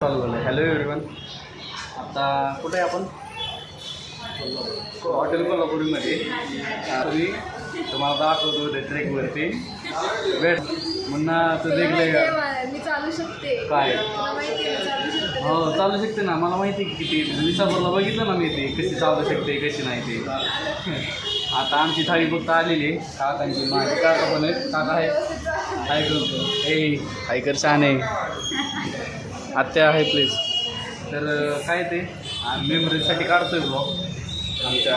Hello everyone. आता कुठे आहे आपण? हॉटेल कोल्हापूरमध्ये. तुम्ही तुम्हाला दाखवतो ते ट्रेकवरती वेट म्हणणं तर देखलंय का? मी चालू शकते. काय? तुला माहिती आहे, चालू शकते. हो चालू शकते ना. मला माहिती आहे किती विसापूरला बघितलं ना मी ते कशी चालू शकते कशी नाही ते. आता आमची थाळी फक्त आलेली काकांची. माझे काका पण आहेत. काका आहे हाय करतो ए हायकर छान आहे. आत्या आहे प्लीज. तर काय ते मेमरीसाठी काढतोय ब्लॉग आमच्या.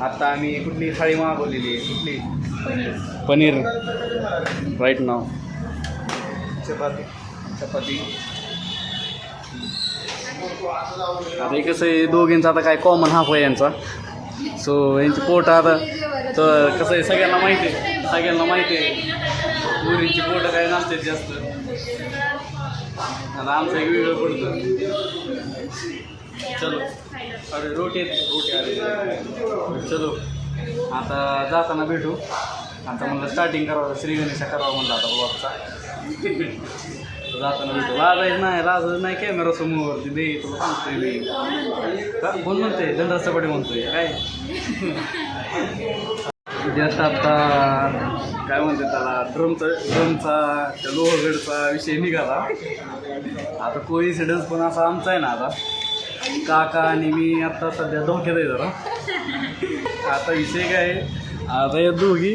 आत्ता आम्ही कुठली थाळी मागवलेली आहे? कुठली? पनीर राईट नाव. चपाती चपाती. आता हे कसं आहे दोघींचा आता काय कॉमन हाफ आहे यांचा. सो यांची पोट आता तर कसं आहे सगळ्यांना माहिती आहे मुलींची पोटं काय नसते जास्त. आता आमचा एक व्हिडिओ पडतो. चलो अरे रोटी आले. चलो आता जाताना भेटू. आता म्हणलं स्टार्टिंग करावं श्री गणेशा करावं म्हणलं आता ब्लॉगचा. जाताना भेटू. लाजायचं नाही कॅमेरा समोरवरती दे तुला सांगतोय मी. कोण म्हणतोय? धनराज चपाटे म्हणतोय काय? जस्ट आता काय म्हणते त्याला ड्रमचा त्या लोहगडचा विषय निघाला. आता कोइन्सिडन्स पण असा आमचा आहे ना. आता काका आणि मी आता सध्या धोक्यात आहे जरा. आता विषय काय आहे आता या दोघी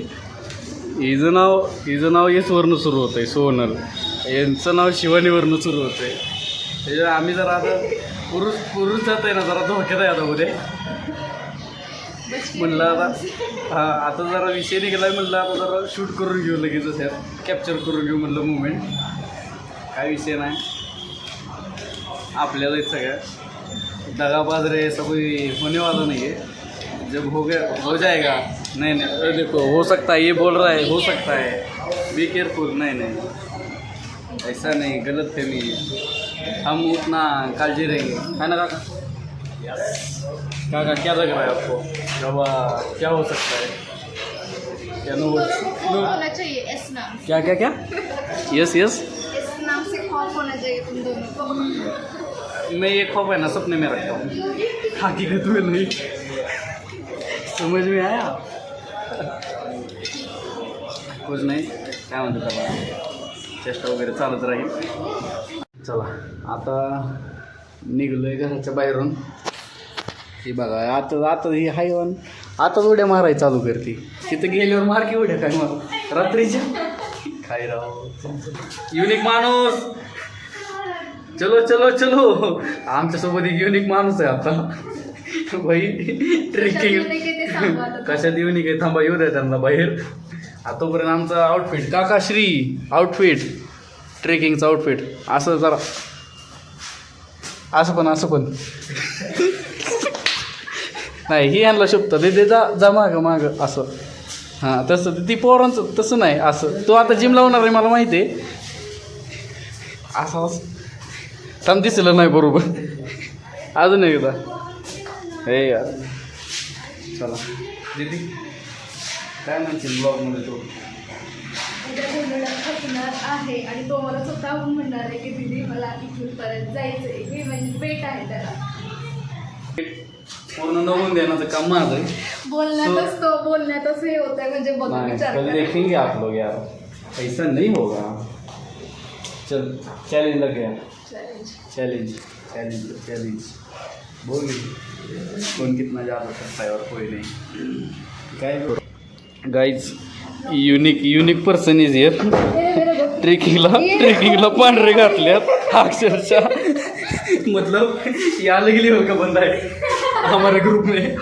हिचं नाव येसवरनं सुरू होतं आहे सोनल. यांचं नाव शिवानीवरनं सुरू होतं आहे. त्याच्या आम्ही जरा आता पुरुष जात आहे ना जरा धोक्यात आहे आता उद्या. म्हणलं आता जरा विषय निघाला. म्हणलं आता जरा शूट करून घेऊ लगेच असं कॅप्चर करून घेऊ म्हणलं मुवमेंट. काय विषय नाही आपल्याला सगळ्या दगाबाज रे ऐसा कोई होने वाला नहीं है. जब हो जाएगा. नहीं देखो हो सकता है ये बोल रहा है हो सकता है बी केयरफुल. नहीं ऐसा नहीं गलत फहमी है. हम उतना काळजी रहेंगे है ना काका? काका क्या लग रहा है आपको जब क्या हो सकता है? क्या होना चाहिए एस नाम. क्या क्या क्या? यस एस नाम से खौफ होना चाहिए तुम दोनों को. मैं ये खौफ है ना सपने में रखता हूँ, हकीकत में नहीं. समझ में आया? कुछ नाही. काय म्हणतो त्याला चेष्टा वगैरे चालत राहील. चला आता निघलोय घराच्या बाहेरून. ही बघा आता ही हायवन आताच उड्या मारायला चालू करते. तिथं गेल्यावर मार की उड्या काय मार रात्रीच्या काय राव. युनिक माणूस. चलो चलो चलो आमच्यासोबत एक युनिक माणूस आहे आता भाई. ट्रेकिंग कशात युनिक आहे थांबा येऊ द्या त्यांना बाहेर. तोपर्यंत आमचा आउटफिट काकाश्री आउटफिट ट्रेकिंगचं आउटफिट असं जरा असं पण नाही ही यांना शोभतं ते जा मागं असं. हां तसं ती पोरांचं तसं नाही असं. तो आता जिम लावणार आहे मला माहिती आहे. असं थांब दिसलं नाही बरोबर अजून एकदा. हे यार चला दीदी काय म्हणशील ब्लॉगमध्ये तो? आहे आणि तो मला स्वतःहून म्हणणार आहे की दीदी मला इथून परत जायचं आहे. हे म्हणजे पेट आहे त्याला पूर्ण नवून देण्याचं काम माझं आहे. बोलण्यातच हे होत आहे म्हणजे बघ विचार कल देखेंगे आप लोग यार ऐसा नहीं होगा. चल चैलेंज लग गया. चैलेंज बोल कौन कितना ज़्यादा सकता है और कोई नहीं. काय guys unique person is here. ट्रेकिंगला पांढरे घातल्यात अक्षरशः. मतलब ये अलग ही लेवल का बंदा है हमारे ग्रुप में.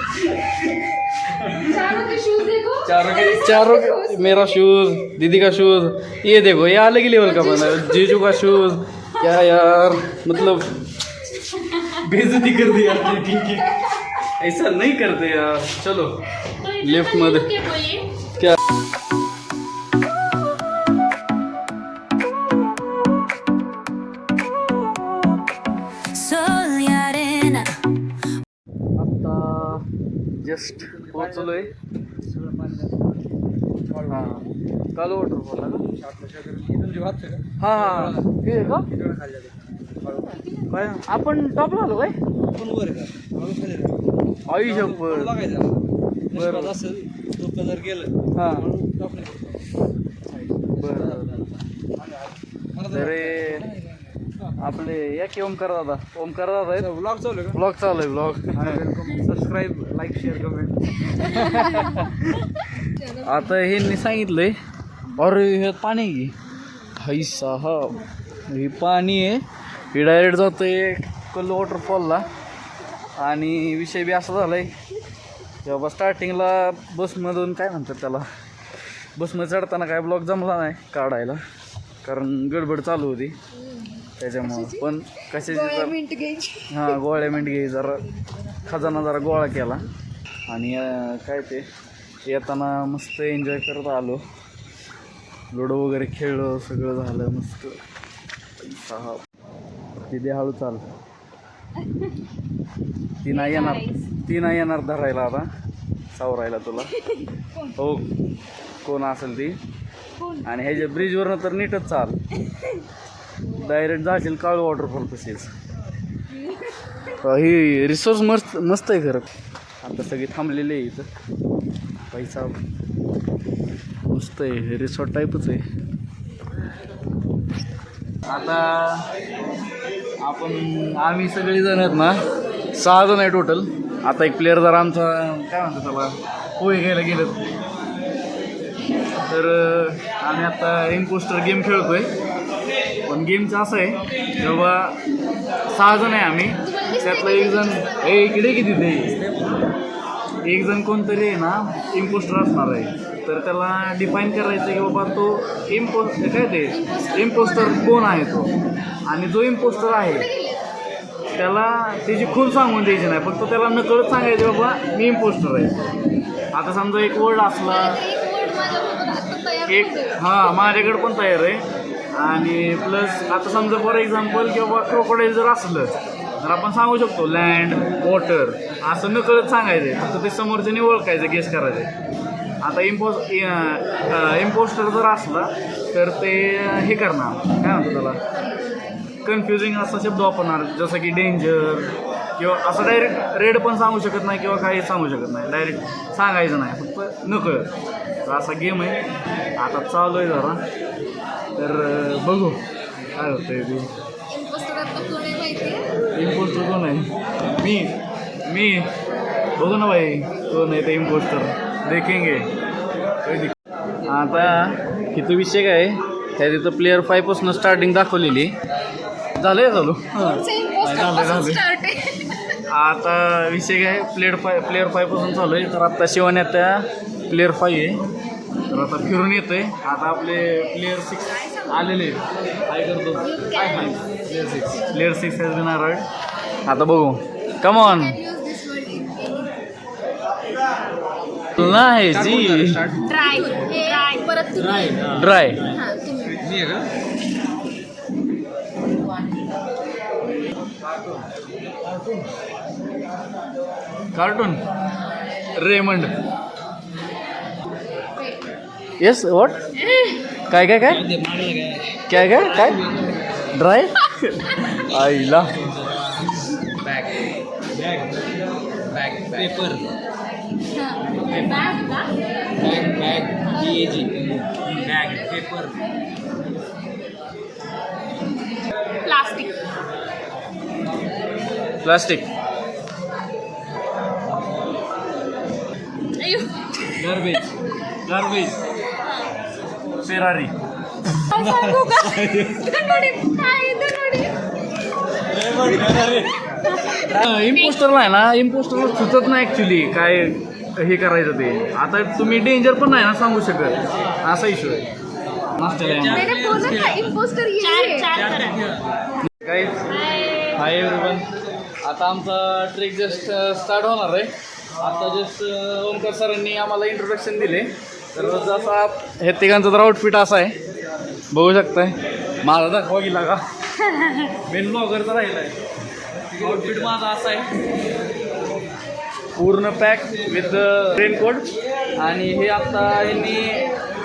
चारों के मेरा शूज़ दीदी का शूज़ ये देखो ये अलग ही लेवल का बंदा है. जीजू का शूज़ क्या यार मतलब बेइज्जती कर दी यार ट्रेकिंग की. ऐसा नहीं करते यार. चलो लिफ्ट मध्ये क्या आता जस्ट पोहोचलोय. हां काल वॉटरफॉल आहे ना. हां हां हे का काय आपण टॉपला आलो काय आपण वर का आई शप्पथ बरं असेल तो जर गेलं हां टॉप बरं तरी आपले या की ओमकार दादा आहेत ब्लॉग चालू आहे ब्लॉग चालू आहे blog subscribe like share comment आता ह्यांनी सांगितलंय अरे ह्यात पाणी आहे की हाई साहब हे पाणी आहे हे डायरेक्ट जातंय कल्लू वॉटरफॉलला आणि विषय बी असा झाला आहे जेव्हा स्टार्टिंगला बसमधून काय म्हणतात त्याला बसमध्ये चढताना काय ब्लॉग जमला नाही काढायला कारण गडबड चालू होती त्याच्यामुळं पण कशाची हां गोळ्या मिंट घे जरा खजाना जरा गोळा केला आणि काय ते येताना मस्त एन्जॉय करत आलो लुडो वगैरे खेळलो सगळं झालं मस्त सहा तिथे हळू चाल ती नाही येणार धरायला आता सावरायला तुला हो कोण असेल ती आणि ह्याच्या ब्रिजवरनं तर नीटच चाल डायरेक्ट जाशील काळू वॉटरफॉल तसेच ही रिसोर्स मस्त आहे खरं आता सगळी थांबलेली आहे इथं पैसा मस्त आहे रिसॉर्ट टाईपच आहे आता आम्ही सगळी जण आहेत ना 6 जण आहे टोटल आता एक प्लेअर जरा आमचा काय म्हणतो त्याला पोहे घ्यायला गेलं तर आम्ही आता इम्पोस्टर गेम खेळतोय पण गेमचं असं आहे जेव्हा 6 जण आहे आम्ही त्यातलं एक जण इकडे किती ते एक जण कोणतरी आहे ना इम्पोस्टर असणार आहे तर त्याला डिफाईन करायचं की बाबा तो काय ते इम्पोस्टर कोण आहे तो आणि जो इम्पोस्टर आहे त्याला त्याची खून सांगून द्यायची नाही फक्त त्याला नकळत सांगायचं बाबा मी इम्पोस्टर आहे आता समजा एक वर्ड असला एक हां माझ्याकडे पण तयार आहे आणि प्लस आता समजा फॉर एक्झाम्पल किंवा क्रोकोडाईल जर असलं तर आपण सांगू शकतो लँड वॉटर असं नकळत सांगायचं आहे फक्त ते समोरच्याने ओळखायचं गेस करायचं आता इम्पोस्टर जर असला तर ते हे करणार काय म्हणतो त्याला कन्फ्युजिंग असा शब्द वापरणार जसं की डेंजर किंवा असं डायरेक्ट रेड पण सांगू शकत नाही किंवा काही सांगू शकत नाही डायरेक्ट सांगायचं नाही फक्त नकळत तर असा गेम आहे आता चालू आहे जरा तर बघू काय होतंय ते इम्पोस्टर कोण आहे मी बघू ना भाई कोण आहे ते इम्पोस्टर देखेंगे आता इथं विषय काय त्या तिथं प्लेअर 5 पासून स्टार्टिंग दाखवलेली झालंय चालू झालं आता विषय काय प्लेअर 5 पासून चालू आहे तर आता शिवानी आता प्लेअर 5 आहे तर आता फिरून येतोय आता आपले प्लेअर 6 आलेले काय करतो प्लेअर 6 हॅज बीन अराइव्ड आता बघू कम ऑन नाही जी dry cartoon Raymond yes what काय काय काय काय काय काय ड्राय आईला paper paper plastic garbage Ferrari इम्पोस्टरला आहे ना इम्पोस्टरला सुचत नाही ॲक्च्युली काय हे करायचं ते आता तुम्ही डेंजर पण नाही ना सांगू शकत असा इश्यू आहे हाय एव्हरीवन आता आमचा ट्रेक जस्ट स्टार्ट होणार आहे आता जस्ट ओमकार सरांनी आम्हाला इंट्रोडक्शन दिले तर जसा हे तिघांचा तर आउटफिट असा आहे बघू शकताय माझा दाखवा गेला का मेन ब्लॉगरचा राहिला आहे आउटफिट माझा असा आहे पूर्ण पॅक विथ रेनकोट आणि हे आत्ता यांनी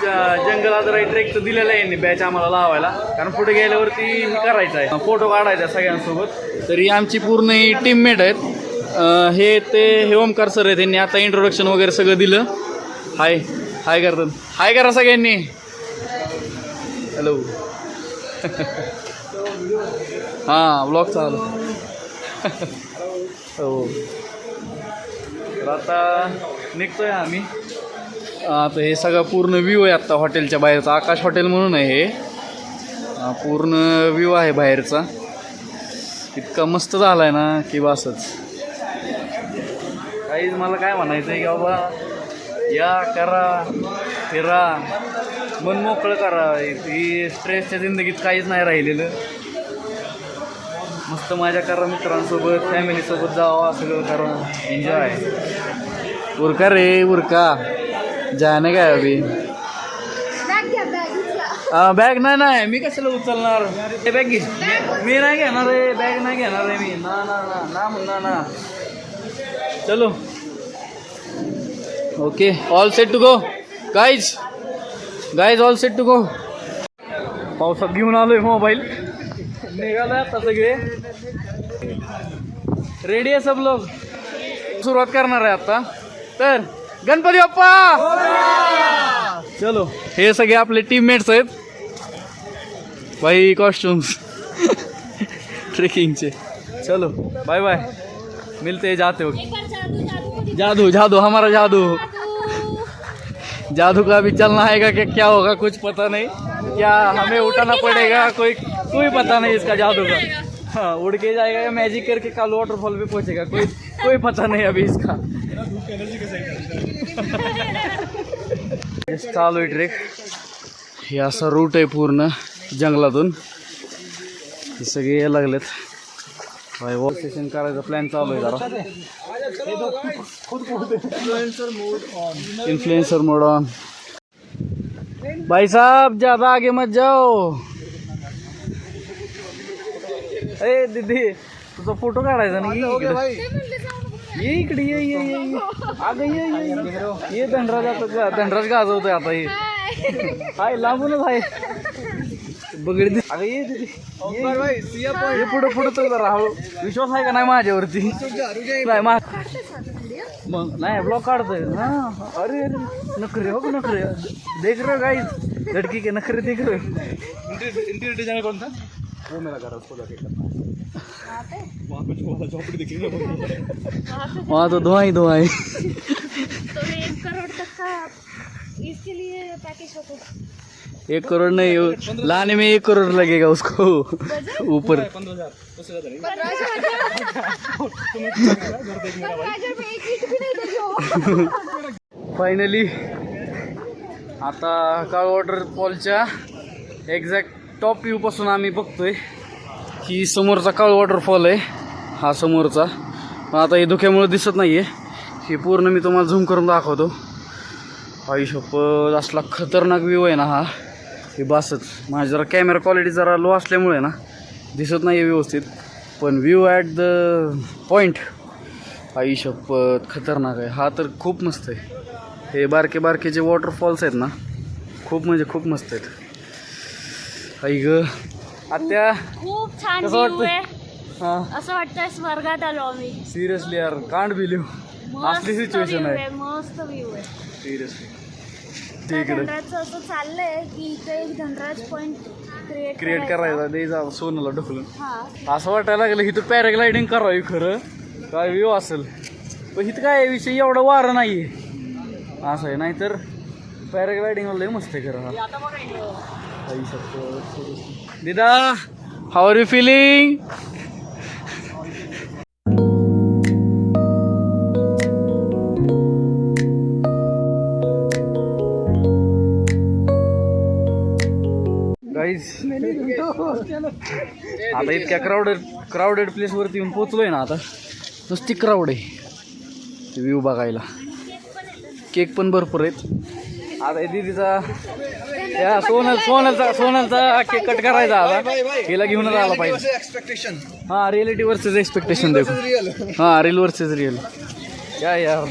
जंगलात ट्रेकचं दिलेलं आहे यांनी बॅच आम्हाला लावायला, कारण पुढे गेल्यावरती हे करायचं आहे, फोटो काढायचा सोबत. तरी आमची पूर्ण ही टीममेट आहेत. हे ओमकार सर आहेत, त्यांनी आता इंट्रोडक्शन वगैरे सगळं दिलं. हाय हाय करतात, हाय करा सगळ्यांनी. हॅलो. हां ब्लॉग चालू. हो तर आता निघतोय आम्ही. आता हे सगळं पूर्ण व्ह्यू आहे आत्ता हॉटेलच्या बाहेरचा. आकाश हॉटेल म्हणून आहे हे. पूर्ण व्ह्यू आहे बाहेरचा. इतका मस्त झाला आहे ना की बसच. काहीच मला काय म्हणायचं आहे की बाबा या करा फिरा मन मोकळं करा. ही स्ट्रेसच्या जिंदगीत काहीच नाही राहिलेलं. मस्त मजा करा मित्रांसोबत, फॅमिलीसोबत जावा, सगळं करा, एन्जॉय. उरका रे उरका, जाने काय अभि. बॅग नाही मी कशाला उचलणार. ते बॅग घे. मी नाही घेणार आहे, बॅग नाही घेणार आहे मी. ना ना ना ना म्हणा ना. चलो okay, all set to go guys. All set to go. पावसात घेऊन आलोय मोबाईल. निघालोय आता सगळे. रेडी आहे सब लोग. सुरुवात करणार आहे आता. तर गणपती बाप्पा. चलो, हे सगळे आपले टीममेट्स आहेत भाई, कॉस्ट्युम्स ट्रेकिंगचे. चलो बाय बाय, मिलते जाते हो. जादू जादू हमारा जादू. जादू का भी चलना है क्या होगा कुछ पता नहीं. क्या हमें उठाना पड़ेगा, कोई पता नहीं इसका जादू का. हाँ, उड़ के जाएगा या मैजिक करके कालू वाटरफॉल पे पहुंचेगा, कोई पता नहीं अभी इसका. चालू आहे ट्रेक. हे असा रूट आहे पूर्ण जंगलातून. हे सगळे यायला लागलेत. वॉक सेशन करायचा प्लॅन चालू आहे जरा. Influencer mode on. भाई साहब ज्यादा आगे मत जाओ. ए दीदी तुझा फोटो काढायचा ना. ये इकडे ये अगं ये धनराज गाजवतोय आता. हे हाय लांबूनच आहे बघड. अगं ये दीदी ये पुढं तर जरा हळू. विश्वास आहे का नाही माझ्यावरती. मग नाही ब्लॉग काढतोय. हां अरे नखरे हो नखरे. देख रहे गाइस लड़की के नखरे देख रहे. इंटीरियर डिजाइनर कौन था वो मेरा घर है, उसको जाके करना. वहाँ पे जो झोपड़ी दिख रही है वहाँ तो धुआं. तो 1 करोड़ तक का इसके लिए पैकेज होता है. 1 करोड़ नहीं, लाने में 1 करोड़ लगेगा उसको ऊपर. 15,000 फायनली आता काळ वॉटरफॉलच्या एक्झॅक्ट टॉप व्ह्यू पासून आम्ही बघतोय की समोरचा काळ वॉटरफॉल आहे हा समोरचा. पण आता हे धुक्यामुळे दिसत नाही आहे. हे पूर्ण मी तुम्हाला झूम करून दाखवतो. आई शपथ असला खतरनाक व्ह्यू आहे ना हा. हे बसच माझी जरा कॅमेरा क्वालिटी जरा लो असल्यामुळे ना दिसत नाही आहे व्यवस्थित. पण व्ह्यू ॲट द पॉईंट आई शपथ खतरनाक आहे. हा तर खूप मस्त आहे. हे बारके जे वॉटरफॉल्स आहेत ना खूप म्हणजे खूप मस्त आहेत. आई ग आत्या खूप छान कसं व्ह्यू आहे. हां असं वाटतंय स्वर्गात आलो आम्ही. सिरियसली यार कांट बिलीव्ह असली सिच्युएशन आहे. मस्त व्ह्यू आहे सिरियसली. त्या ठीक आहे धनराजचं असं चाललंय की इथे एक धनराज पॉइंट क्रिएट करायचा द्यायचा सोनला ढकलून. हा असं वाटायला लागलं इथं पॅराग्लायडिंग करावी. खरं काय व्ह्यू असेल पण इथं काय विषय एवढं वारं नाही आहे असं आहे. नाहीतर पॅराग्लायडिंग लय मस्त आहे खरं. दिदा how are you feeling. Guys आता इतक्या क्राऊडेड प्लेसवरती येऊन पोचलोय ना. आता नुसती क्राऊड आहे व्ह्यू बघायला. केक पण भरपूर आहेत. आता दीदीचा त्या सोनलचा केक कट करायचा. आता हिला घेऊनच आला पाहिजे. हां रिअलिटी वर्सेस एक्सपेक्टेशन देखो. हां रील वर्सेस रिअल. क्या यार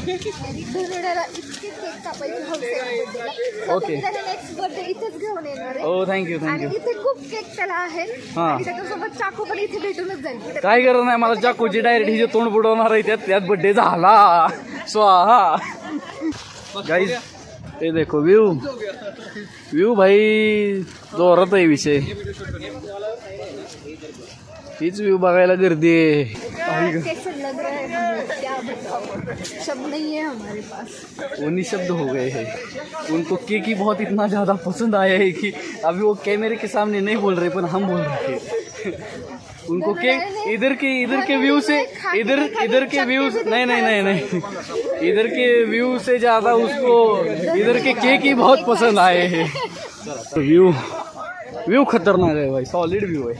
केक कापायची हौस आहे birthday-ला. Okay. तर त्याला नेक्स्ट बर्थडे इथेच घेऊन येणार आहे. हो थँक्यू आणि थँक्यू. इथे खूप केक त्याला आहेत हा. आणि त्याच्यासोबत चाकू पण इथे भेटूनच जाईल. काय गरज नाही मला चाकूची डायरेक्ट हिचे तोंड बुडवणार आहे त्यात बर्थडे झाला स्वाहा. गाईज ये देखो व्यू भाई जोरात आहे विषय. हीच व्यू बघायला गर्दी आहे. कैसे लग रहा है हमें? क्या बताओ, शब्द नहीं है हमारे पास. वो निशब्द हो गए हैं. उनको केक ही बहुत इतना ज़्यादा पसंद आया है कि अभी वो कैमरे के सामने नहीं बोल रहे पर हम बोल रहे हैं. उनको केक इधर के व्यू से इधर के व्यू नहीं इधर के व्यू से ज़्यादा उसको इधर के केक ही बहुत पसंद आए हैं. व्यू खतरनाक आहे भाई, सॉलिड व्यू आहे.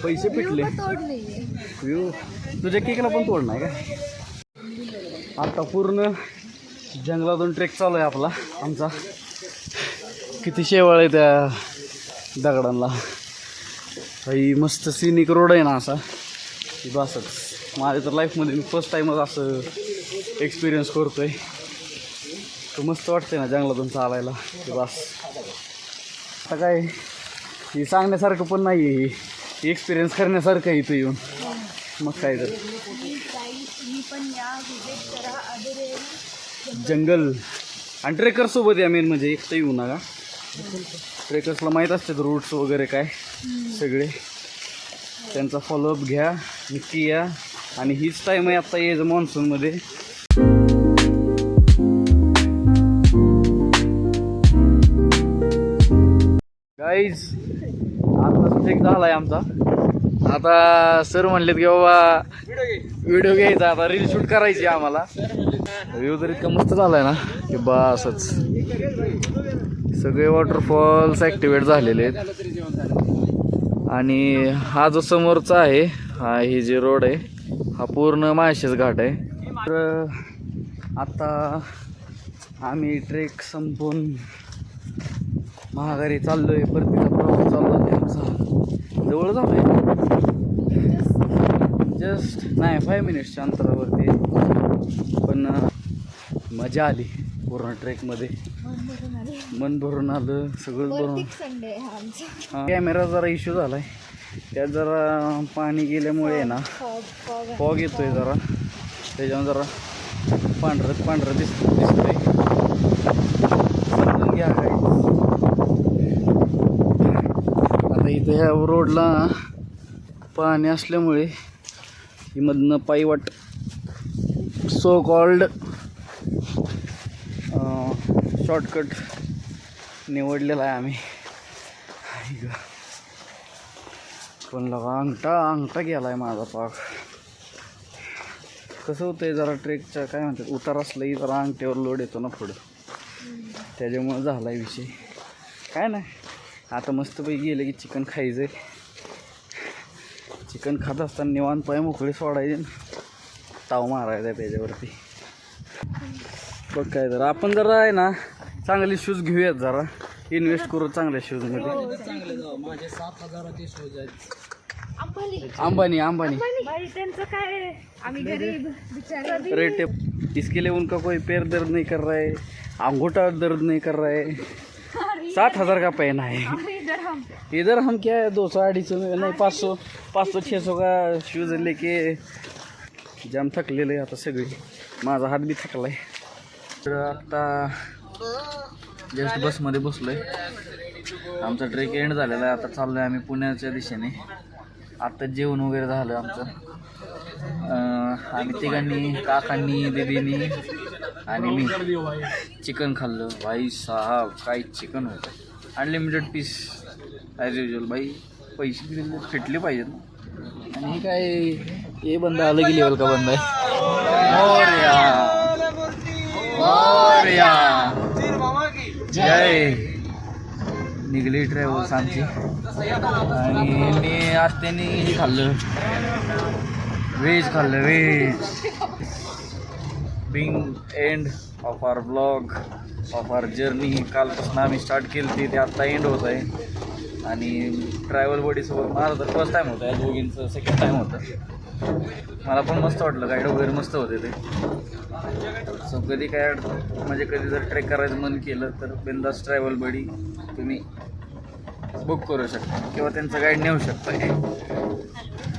पैसे पिटले. तोड नाहीये. व्यू तुझ्या केकला पण तोड नाही का. आता पूर्ण जंगलातून ट्रेक चालू आहे आपला आमचा. किती शेवाळ आहे त्या दगडांना. काही मस्त सिनिक रोड आहे ना असा की बसच. माझ्या तर लाईफमध्ये मी फर्स्ट टाईमच असं एक्सपिरियन्स करतो आहे. तर मस्त वाटते ना जंगलातून चालायला की बस. आता काय हे सांगण्यासारखं पण नाही आहे, हे एक्सपिरियन्स करण्यासारखं आहे इथं येऊन. मग काय तर जंगल आणि ट्रेकर्ससोबत या मेन म्हणजे एकटं येऊ नका. ट्रेकर्सला माहीत असतात रूट्स वगैरे काय सगळे. त्यांचा फॉलोअप घ्या, नक्की या. आणि हीच टाईम आहे आत्ता यायचं मान्सूनमध्ये. गाईज आता ट्रेक झाला आहे आमचा. आता सर म्हणलेत की बाबा व्हिडिओ घ्यायचा, आता रील शूट करायची आम्हाला. व्ह्यू तर इतका मस्त झाला आहे ना की बा असंच. सगळे वॉटरफॉल्स ॲक्टिवेट झालेले आहेत. आणि हा जो समोरचा आहे हा ही जे रोड आहे हा पूर्ण माळशेज घाट आहे. तर आता आम्ही ट्रेक संपवून महागारी चाललो आहे. परतीचा प्रवास चालला आहे आमचा. जवळ झालो आहे जस्ट नाही 5 मिनिट्सच्या अंतरावरती. पण मजा आली पूर्ण ट्रेकमध्ये. मन भरून आलं, सगळंच भरून. संडे आहे हा आमचा. कॅमेरा जरा इश्यू झाला आहे, त्यात जरा पाणी गेल्यामुळे ना फॉग येतोय जरा, त्याच्यामुळे जरा पांढरं दिसतंय. समजून घ्या काय. आता इथे ह्या रोडला पाणी असल्यामुळे मधनं पायवाट सो कॉल्ड शॉर्टकट निवडलेला आहे आम्ही. पण लगा अंगठा गेला आहे माझा पाक. कसं होतंय जरा ट्रेकच्या काय म्हणतात उतार असलंही जरा अंगठ्यावर लोड येतो ना पुढं, त्याच्यामुळं झाला आहे विषय. काय नाही आता मस्तपैकी गेले की चिकन खायचं आहे. चिकन खात असताना निवांत पाय मोकळे सोडायचे, ताव मारायचा आहे त्याच्यावरती. बघ काय तर आपण जरा आहे ना चांगले शूज घेऊयात, जरा इन्व्हेस्ट करू चांगल्या शूजमध्ये. माझे 7,000चे शूज आहेत. अंबानी त्यांचं काय, आम्ही गरीब बिचारे. रेट इसके लिए उनका कोई पैर दर्द नहीं कर रहा है, अंगूठा दर्द नहीं कर रहा है. 7,000 का पहना है. इधर हम क्या है 200-250 में नहीं 500-600 का शूज लेके जाम थकलेलं आहे आता सगळी. माझा हात बी थकला आहे. तर आत्ता जस्ट बसमध्ये बसलो आहे. आमचा ट्रेक एंड झालेला आहे. आता चाललो आहे आम्ही पुण्याच्या दिशेने. आत्ता जेवण वगैरे झालं आमचं. आम्ही तिघांनी, काकांनी, दीदीनी आणि मी चिकन खाल्लं. भाई साहब काय चिकन होतं. Unlimited piece as usual. भाई पैसे दिले फिटले पाहिजेत ना. आणि काय हे बंद आलं की लेवल का बंद आहे. जय निघली ट्रॅव्हल्स आमची. आणि मी आज त्यांनी हे खाल्लं, व्हेज खाल्लं. Veg being end of our blog of our journey. कालपासून आम्ही स्टार्ट केली ती, ते आत्ता एंड होत आहे. आणि ट्रॅव्हल बडीसोबत माझं तर फर्स्ट टाईम होतं, या दोघींचं सेकंड टाईम होतं. मला पण मस्त वाटलं, गाईड वगैरे मस्त होते ते. सो कधी काय म्हणजे कधी जर ट्रेक करायचं मन केलं तर बिंदास ट्रॅव्हल बडी तुम्ही बुक करू शकता किंवा त्यांचं गाईड नेऊ शकता.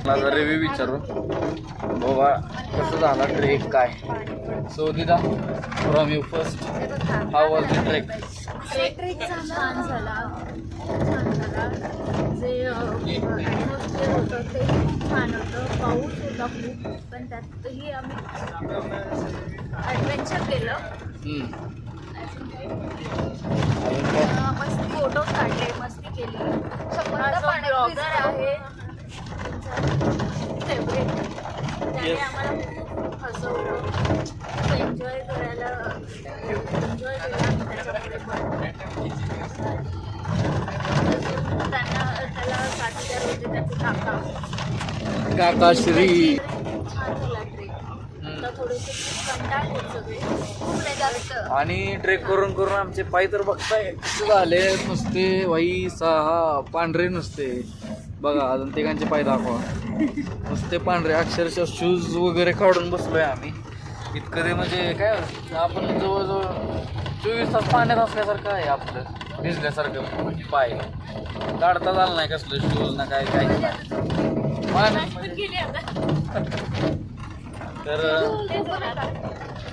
मला जर रिव्ह्यू विचारू बाबा कसं झाला ट्रेक काय. सो दिदा from you first, how was the trek? Trek छान झाला. जे ॲटमॉस्फिअर होतं ते छान होतं. पाऊस होता खूप, पण त्यातही आम्ही ॲडव्हेंचर केलं. मस्त फोटोज काढले, मस्ती केली. समुद्रात ब्लॉगर आहे फेवरेट, त्याने आम्हाला खूप हसवलं. एन्जॉय केला त्याच्यामुळे पण. त्याला साथीदार होते त्याचे काकाश्री. छान झाला ट्रेक. आता थोडेसे कंटाळ होत सगळे खूप जास्त. आणि ट्रेक करून करून आमचे पाय तर बघताय कसे झाले नुसते वाई सहा पांढरे नुसते. बघा अजून तिघांचे पाय दाखवा, नुसते पांढरे. अक्षरशः शूज वगैरे काढून बसलोय आम्ही. इतकं ते म्हणजे काय आपण जवळजवळ 24 तास पाण्यात असल्यासारखं आहे आपलं, भिजल्यासारखं पाय. काढता झालं नाही कसलं शूज ना काय काय. तर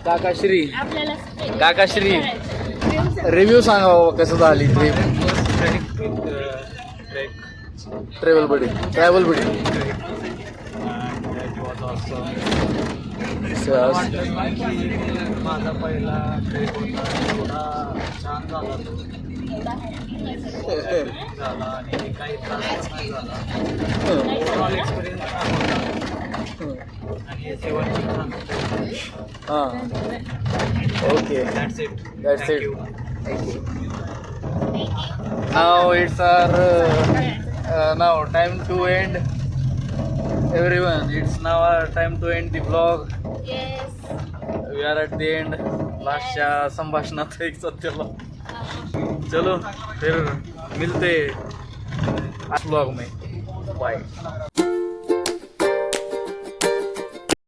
काकाश्री रिव्ह्यू सांगा बाबा कसं झाली ट्रिप. ट्रॅव्हल बडी माझा पहिला ट्रेक होता, एवढा छान झाला तो. झाला आणि काही त्रास नाही झाला. ओव्हरऑल एक्सपिरियन्स छान होता आणि जेवण पण छान होतं. हां okay that's it. That's it. Now it's our now time to end. Everyone, it's now our time to end the vlog. Yes. We are at the end. लास्टच्या संभाषणात एक सत्यला. चलो फिर मिलते ब्लॉग में. बाय.